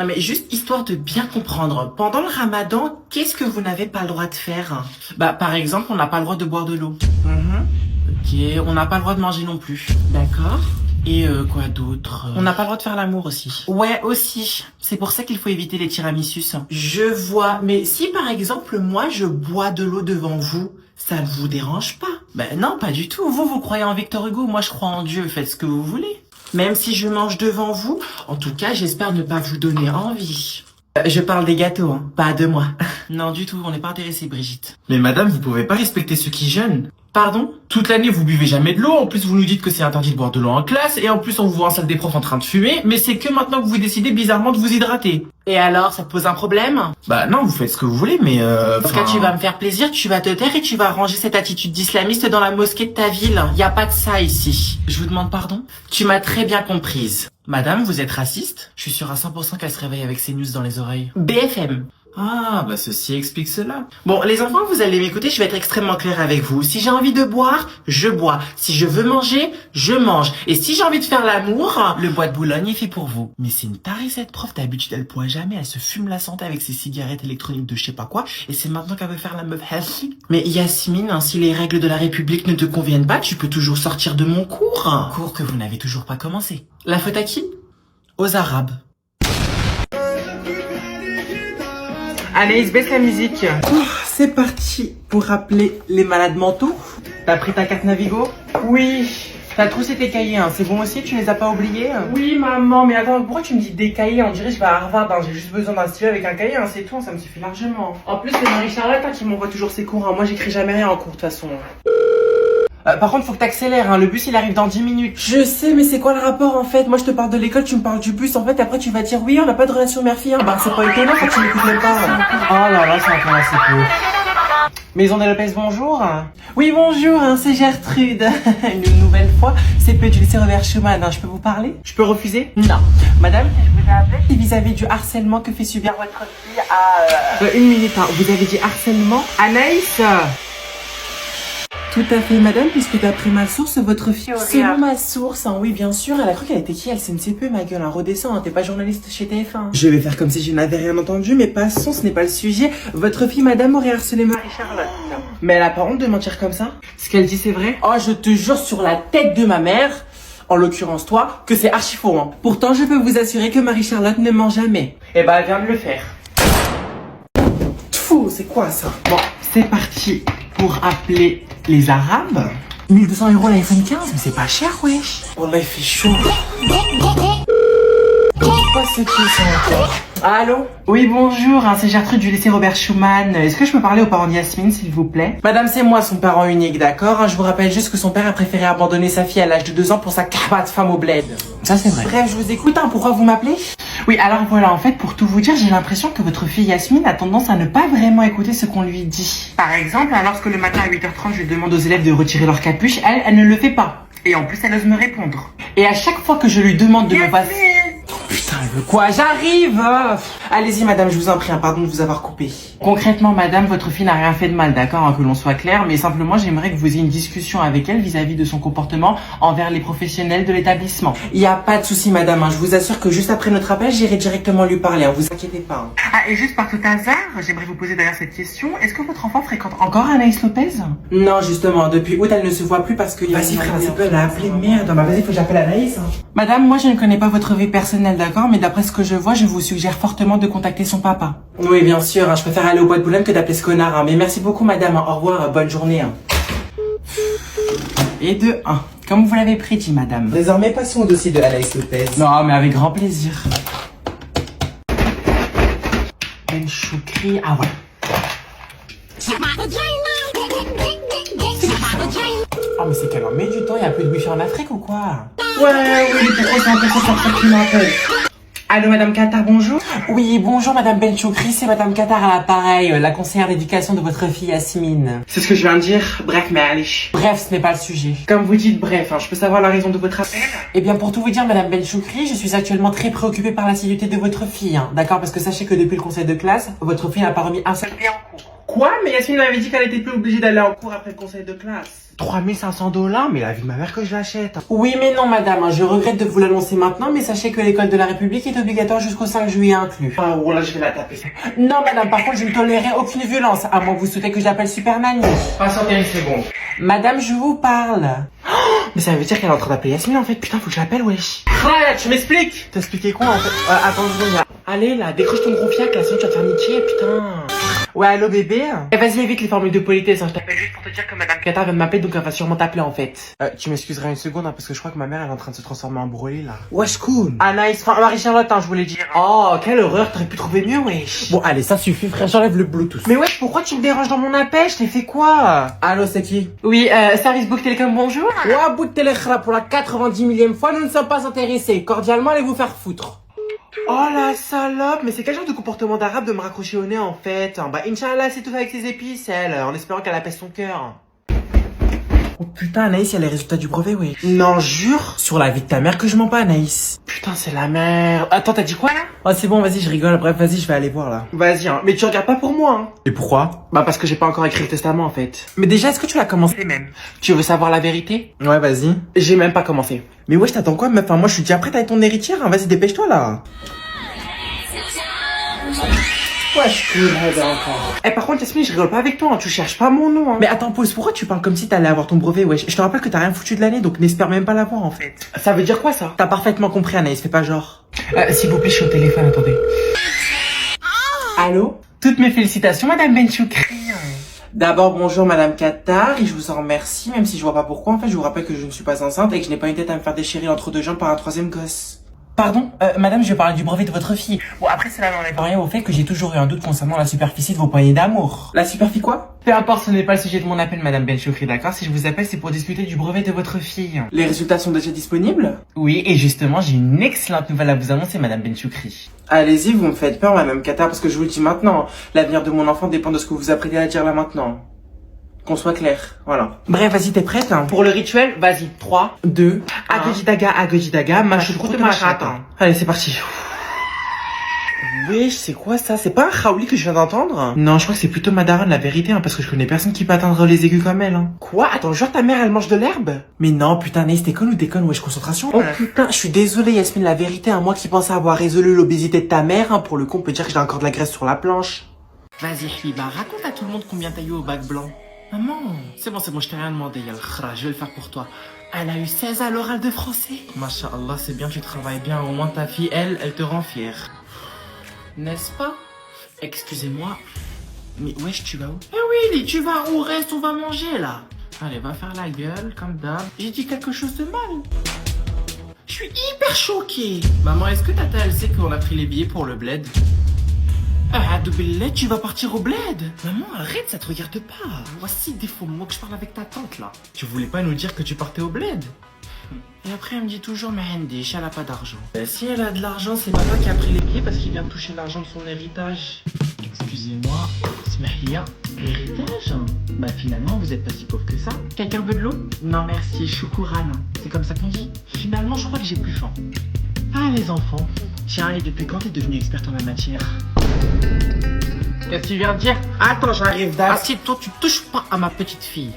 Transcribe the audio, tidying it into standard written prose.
Non mais juste histoire de bien comprendre, pendant le ramadan, qu'est-ce que vous n'avez pas le droit de faire? Bah par exemple, on n'a pas le droit de boire de l'eau. Ok, on n'a pas le droit de manger non plus. D'accord. Et quoi d'autre? On n'a pas le droit de faire l'amour aussi. Ouais, aussi. C'est pour ça qu'il faut éviter les tiramisus. Je vois. Mais si par exemple, moi, je bois de l'eau devant vous, ça ne vous dérange pas? Ben non, pas du tout. Vous croyez en Victor Hugo, moi je crois en Dieu. Faites ce que vous voulez. Même si je mange devant vous, en tout cas, j'espère ne pas vous donner envie. Je parle des gâteaux, hein, pas de moi. Non, du tout, on n'est pas intéressé, Brigitte. Mais madame, vous pouvez pas respecter ceux qui jeûnent. Pardon? Toute l'année, vous buvez jamais de l'eau. En plus, vous nous dites que c'est interdit de boire de l'eau en classe. Et en plus, on vous voit en salle des profs en train de fumer. Mais c'est que maintenant que vous décidez bizarrement de vous hydrater. Et alors, ça te pose un problème? Bah non, vous faites ce que vous voulez, mais Parce que tu vas me faire plaisir, tu vas te taire et tu vas ranger cette attitude d'islamiste dans la mosquée de ta ville. Y a pas de ça ici. Je vous demande pardon? Tu m'as très bien comprise. Madame, vous êtes raciste? Je suis sûre à 100% qu'elle se réveille avec ses news dans les oreilles. BFM. Ah, bah ceci explique cela. Bon, les enfants, vous allez m'écouter, je vais être extrêmement clair avec vous. Si j'ai envie de boire, je bois. Si je veux manger, je mange. Et si j'ai envie de faire l'amour, le bois de Boulogne est fait pour vous. Mais c'est une tarée cette prof, d'habitude elle boit jamais, elle se fume la santé avec ses cigarettes électroniques de je sais pas quoi, et c'est maintenant qu'elle veut faire la meuf healthy. Mais Yasmine, hein, si les règles de la République ne te conviennent pas, tu peux toujours sortir de mon cours. Cours que vous n'avez toujours pas commencé. La faute à qui? Aux Arabes. Anaïs, baisse la musique. C'est parti pour rappeler les malades mentaux. T'as pris ta carte Navigo? Oui. T'as troussé tes cahiers, hein. C'est bon aussi, tu les as pas oubliés? Oui maman, mais attends, pourquoi tu me dis des cahiers? On dirait que je vais à Harvard, hein. J'ai juste besoin d'un stylo avec un cahier, hein. C'est tout, hein. Ça me suffit largement. En plus, c'est Marie-Charlotte hein, qui m'envoie toujours ses cours, hein. Moi j'écris jamais rien en cours de toute façon. Par contre, faut que t'accélères, hein. Le bus il arrive dans 10 minutes. Je sais, mais c'est quoi le rapport en fait? Moi je te parle de l'école, tu me parles du bus. En fait, après tu vas dire oui, on n'a pas de relation mère-fille. Hein. Bah, c'est pas étonnant quand tu m'écoutes même pas. Oh là là, c'est encore assez peu. Maison des Lopez, bonjour. Oui, bonjour, hein, c'est Gertrude. Une nouvelle fois, c'est peu du lycée Robert Schumann. Hein. Je peux vous parler? Je peux refuser? Non. Madame, je vous ai appelé c'est vis-à-vis du harcèlement que fait subir votre fille à... une minute, hein. Vous avez dit harcèlement? Anaïs tout à fait, madame, puisque d'après ma source, votre fille aurait... Selon ma source, hein, oui, bien sûr, elle a cru qu'elle était qui? Elle CNCP, ma gueule, hein, redescends, hein, t'es pas journaliste chez TF1. Je vais faire comme si je n'avais rien entendu, mais passons, ce n'est pas le sujet. Votre fille, madame, aurait harcelé Marie-Charlotte. Mais elle a pas honte de mentir comme ça? Ce qu'elle dit, c'est vrai? Oh, je te jure sur la tête de ma mère, en l'occurrence toi, que c'est archi faux, hein. Pourtant, je peux vous assurer que Marie-Charlotte ne ment jamais. Eh ben, elle vient de le faire. Fou, c'est quoi ça? Bon, c'est parti pour appeler les Arabes. 1200 € l'iPhone 15, mais c'est pas cher, wesh. Oh là, il fait chaud. Pourquoi c'est qui ça encore? Allô? Oui, bonjour, hein, c'est Gertrude du lycée Robert Schumann. Est-ce que je peux parler aux parents de Yasmine, s'il vous plaît? Madame, c'est moi, son parent unique, d'accord? Je vous rappelle juste que son père a préféré abandonner sa fille à l'âge de 2 ans pour sa cabane femme au bled. Ça, c'est vrai. Bref, je vous écoute, hein, pourquoi vous m'appelez? Oui, alors voilà, en fait, pour tout vous dire, j'ai l'impression que votre fille Yasmine a tendance à ne pas vraiment écouter ce qu'on lui dit. Par exemple, lorsque le matin à 8h30, je demande aux élèves de retirer leur capuche, elle ne le fait pas. Et en plus, elle ose me répondre. Et à chaque fois que je lui demande de me passer... Putain, elle veut quoi? J'arrive! Allez-y, madame, je vous en prie, hein, pardon de vous avoir coupé. Concrètement, madame, votre fille n'a rien fait de mal, d'accord, hein, que l'on soit clair, mais simplement, j'aimerais que vous ayez une discussion avec elle vis-à-vis de son comportement envers les professionnels de l'établissement. Il n'y a pas de souci, madame, hein, je vous assure que juste après notre appel, j'irai directement lui parler, hein, vous inquiétez pas. Hein. Ah, et juste par tout hasard, j'aimerais vous poser d'ailleurs cette question, est-ce que votre enfant fréquente encore Anaïs Lopez? Non, justement, depuis août, elle ne se voit plus parce que... Vas-y, frère, c'est peu, elle a appelé, merde, bah vas-y, faut que j'appelle Anaïs. Hein. Madame, moi, je ne connais pas votre vie personnelle, d'accord, mais d'après ce que je vois, je vous suggère fortement de contacter son papa. Oui, bien sûr, hein, je préfère aller au bois de Boulogne que d'appeler ce connard. Hein. Mais merci beaucoup, madame. Au revoir, bonne journée. Hein. Et de 1. Comme vous l'avez prédit, madame. Désormais, passons au dossier de Anaïs Lopez. Non, mais avec grand plaisir. Ben Choukri, ah ouais. Oh, mais c'est qu'elle en met du temps, il n'y a plus de wifi en Afrique ou quoi? Ouais, oui, pourquoi c'est encore cette personne qui m'appelle? Allô, madame Qatar, bonjour. Oui, bonjour, madame Benchoukri, c'est madame Qatar à l'appareil, la conseillère d'éducation de votre fille Yasmine. C'est ce que je viens de dire, bref, mais allez. Bref, ce n'est pas le sujet. Comme vous dites, bref, hein, je peux savoir la raison de votre appel? Eh bien, pour tout vous dire, madame Benchoukri, je suis actuellement très préoccupée par l'assiduité de votre fille, hein, d'accord? Parce que sachez que depuis le conseil de classe, votre fille n'a pas remis un seul pied en cours. Quoi? Mais Yasmine m'avait dit qu'elle était plus obligée d'aller en cours après le conseil de classe. $3500, mais la vie de ma mère que je l'achète. Oui, mais non, madame, je regrette de vous l'annoncer maintenant, mais sachez que l'école de la République est obligatoire jusqu'au 5 juillet inclus. Ah, oh là, je vais la taper. Non, madame, par contre, je ne tolérerai aucune violence, à moins que vous souhaitez que je l'appelle Super Nanny. Patientez une seconde. Madame, je vous parle. Oh, mais ça veut dire qu'elle est en train d'appeler Yasmine, en fait. Putain, faut que je l'appelle, wesh. Ah, tu m'expliques. T'expliquais quoi, en fait? Attends, je viens. Allez, là, décroche ton gros fiac, là, sinon tu vas te faire niquer, putain. Ouais, allô bébé. Eh, vas-y, évite les formules de politesse, hein. Je t'appelle juste pour te dire que madame Kata vient de m'appeler, donc elle va sûrement t'appeler en fait. Tu m'excuseras une seconde, hein, parce que je crois que ma mère elle est en train de se transformer en brûlée là. Wesh, cool. Anaïs, enfin Marie-Charlotte, hein, je voulais dire. Oh, quelle horreur, t'aurais pu trouver mieux, wesh. Bon, allez, ça suffit, frère, j'enlève le Bluetooth. Mais wesh, pourquoi tu me déranges dans mon appel? Je t'ai fait quoi? Allô, c'est qui? Oui, service Bouygues Télécom, bonjour. Ouais, Bouygues Télécom, pour la 90 millième fois, nous ne sommes pas intéressés. Cordialement, allez vous faire foutre. Oh la salope, mais c'est quel genre de comportement d'arabe de me raccrocher au nez en fait? Bah Inch'Allah c'est tout avec ses épices elle, en espérant qu'elle apaise son cœur. Oh putain Anaïs, il y a les résultats du brevet, oui. Non, jure. Sur la vie de ta mère que je mens pas Anaïs. Putain c'est la merde. Attends, t'as dit quoi là? Oh c'est bon, vas-y je rigole, bref vas-y je vais aller voir là. Vas-y hein, mais tu regardes pas pour moi hein. Et pourquoi? Bah parce que j'ai pas encore écrit le testament en fait. Mais déjà est-ce que tu l'as commencé même? Tu veux savoir la vérité? Ouais vas-y. J'ai même pas commencé. Mais wesh t'attends quoi meuf? Enfin moi je suis déjà prête avec ton héritière, hein. Vas-y dépêche-toi là. Wesh, encore. Eh par contre Yasmine, je rigole pas avec toi, hein. Tu cherches pas mon nom hein. Mais attends pause, pourquoi tu parles comme si t'allais avoir ton brevet wesh? Je te rappelle que t'as rien foutu de l'année, donc n'espère même pas l'avoir en fait. Ça veut dire quoi ça? T'as parfaitement compris Anaïs, fais pas genre. S'il vous plaît, je suis au téléphone, attendez. Allô? Toutes mes félicitations madame Benchoukri. D'abord bonjour madame Qatar, et je vous en remercie, même si je vois pas pourquoi. En fait je vous rappelle que je ne suis pas enceinte et que je n'ai pas une tête à me faire déchirer entre deux jambes par un troisième gosse. Pardon, madame, je vais parler du brevet de votre fille. Bon, après, cela n'enlève rien au fait que j'ai toujours eu un doute concernant la superficie de vos poignées d'amour. La superficie quoi? Peu importe, ce n'est pas le sujet de mon appel, madame Benchoukri, d'accord? Si je vous appelle, c'est pour discuter du brevet de votre fille. Les résultats sont déjà disponibles? Oui, et justement, j'ai une excellente nouvelle à vous annoncer, madame Benchoukri. Allez-y, vous me faites peur, madame Qatar, parce que je vous le dis maintenant, l'avenir de mon enfant dépend de ce que vous apprêtez à dire là maintenant. Qu'on soit clair, voilà. Bref, vas-y, t'es prête hein? Pour le rituel, vas-y, 3, 2, Agojidaga, Machoukoute Machata. Allez, c'est parti. Wesh, c'est quoi ça? C'est pas un Raouli que je viens d'entendre? Non, je crois que c'est plutôt ma daronne, la vérité, hein, parce que je connais personne qui peut atteindre les aigus comme elle, hein. Quoi? Attends, genre ta mère, elle mange de l'herbe? Mais non, putain, Naïs, t'es conne ou t'es conne? Wesh, concentration. Oh putain, je suis désolé, Yasmine, la vérité, hein, moi qui pensais avoir résolu l'obésité de ta mère, hein, pour le coup, on peut dire que j'ai encore de la graisse sur la planche. Vas-y, Hiba, raconte à tout le monde combien t'as eu au bac blanc. Maman, c'est bon, je t'ai rien demandé, y'a le khra, je vais le faire pour toi. Elle a eu 16 à l'oral de français. Masha'Allah, c'est bien, tu travailles bien, au moins ta fille, elle te rend fière. N'est-ce pas? Excusez-moi, mais wesh, tu vas où? Eh oui, tu vas où? Reste, on va manger là. Allez, va faire la gueule, comme d'hab. J'ai dit quelque chose de mal. Je suis hyper choquée. Maman, est-ce que tata, elle sait qu'on a pris les billets pour le bled? Ah, Doubillet, tu vas partir au bled? Maman, arrête, ça te regarde pas. Voici des faux mots que je parle avec ta tante, là. Tu voulais pas nous dire que tu partais au bled? Et après, elle me dit toujours, mais Hendish, elle a pas d'argent. Si elle a de l'argent, c'est papa qui a pris les billets parce qu'il vient de toucher l'argent de son héritage. Excusez-moi, Smahia, héritage? Bah finalement, vous êtes pas si pauvre que ça. Quelqu'un veut de l'eau? Non merci, choukouran. C'est comme ça qu'on dit. Finalement, je crois que j'ai plus faim. Ah les enfants. Tiens, et depuis quand t'es devenue experte en la matière? Qu'est-ce que tu viens de dire? Attends, j'arrive. Assieds-toi, tu touches pas à ma petite fille.